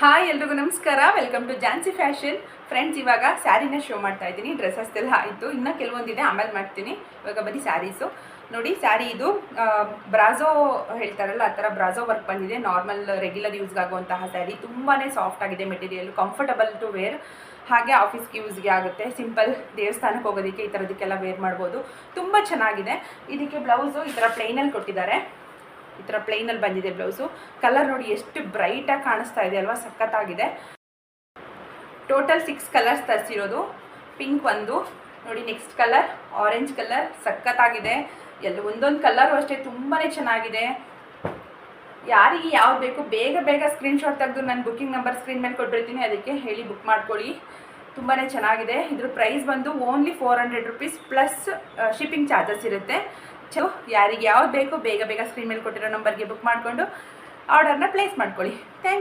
Hi ಎಲ್ರಿಗೂ ನಮಸ್ಕಾರ. Welcome to Jhansi fashion. Friends, ಇವಾಗ ಸ್ಯಾರಿನ ಶೋ ಮಾಡ್ತಾ ಇದ್ದೀನಿ. ಡ್ರೆಸ್ಸಸ್ ಎಲ್ಲ ಆಯಿತು, ಇನ್ನೂ ಕೆಲವೊಂದಿದೆ, ಆಮೇಲೆ ಮಾಡ್ತೀನಿ. ಇವಾಗ ಬರೀ ಸ್ಯಾರೀಸು ನೋಡಿ. ಸ್ಯಾರಿ ಇದು ಬ್ರಾಝೋ ಹೇಳ್ತಾರಲ್ಲ, ಆ ಥರ ಬ್ರಾಝೋ ವರ್ಕ್ ಬಂದಿದೆ. ನಾರ್ಮಲ್ ರೆಗ್ಯುಲರ್ ಯೂಸ್ಗಾಗುವಂತಹ ಸ್ಯಾರಿ. ತುಂಬಾ ಸಾಫ್ಟ್ ಆಗಿದೆ ಮೆಟೀರಿಯಲ್, ಕಂಫರ್ಟಬಲ್ ಟು ವೇರ್. ಹಾಗೆ ಆಫೀಸ್ಗೆ ಯೂಸ್ಗೆ ಆಗುತ್ತೆ. ಸಿಂಪಲ್ ದೇವಸ್ಥಾನಕ್ಕೆ ಹೋಗೋದಕ್ಕೆ ಈ ಥರದಕ್ಕೆಲ್ಲ ವೇರ್ ಮಾಡ್ಬೋದು. ತುಂಬ ಚೆನ್ನಾಗಿದೆ. ಇದಕ್ಕೆ ಬ್ಲೌಸು ಈ ಥರ ಪ್ಲೈನಲ್ಲಿ ಕೊಟ್ಟಿದ್ದಾರೆ. ಈ ಥರ ಪ್ಲೈನಲ್ಲಿ ಬಂದಿದೆ ಬ್ಲೌಸು. ಕಲರ್ ನೋಡಿ ಎಷ್ಟು ಬ್ರೈಟಾಗಿ ಕಾಣಿಸ್ತಾ ಇದೆ ಅಲ್ವಾ, ಸಖತ್ತಾಗಿದೆ. Total 6 colours ತರಿಸಿರೋದು. ಪಿಂಕ್ ಒಂದು ನೋಡಿ, ನೆಕ್ಸ್ಟ್ ಕಲರ್ ಆರೆಂಜ್ ಕಲರ್, ಸಖತ್ತಾಗಿದೆ. ಒಂದೊಂದು ಕಲರು ಅಷ್ಟೇ ತುಂಬಾ ಚೆನ್ನಾಗಿದೆ. ಯಾರಿಗೆ ಯಾವ್ದು ಬೇಕು ಬೇಗ ಬೇಗ ಸ್ಕ್ರೀನ್ಶಾಟ್ ತೆಗೆದು ನಾನು ಬುಕ್ಕಿಂಗ್ ನಂಬರ್ ಸ್ಕ್ರೀನ್ ಮೇಲೆ ಕೊಟ್ಟಿರ್ತೀನಿ, ಅದಕ್ಕೆ ಹೇಳಿ ಬುಕ್ ಮಾಡ್ಕೊಳ್ಳಿ. ತುಂಬಾ ಚೆನ್ನಾಗಿದೆ. ಇದ್ರ ಪ್ರೈಸ್ ಬಂದು only 400 rupees plus shipping charges ಇರುತ್ತೆ. ಯಾರಿಗೆ ಯಾವ್ದು ಬೇಕು ಬೇಗ ಬೇಗ ಸ್ಕ್ರೀನ್ ಮೇಲೆ ಕೊಟ್ಟಿರೋ ನಂಬರ್ಗೆ ಬುಕ್ ಮಾಡಿಕೊಂಡು ಆರ್ಡರ್ನ ಪ್ಲೇಸ್ ಮಾಡ್ಕೊಳ್ಳಿ. Thank you.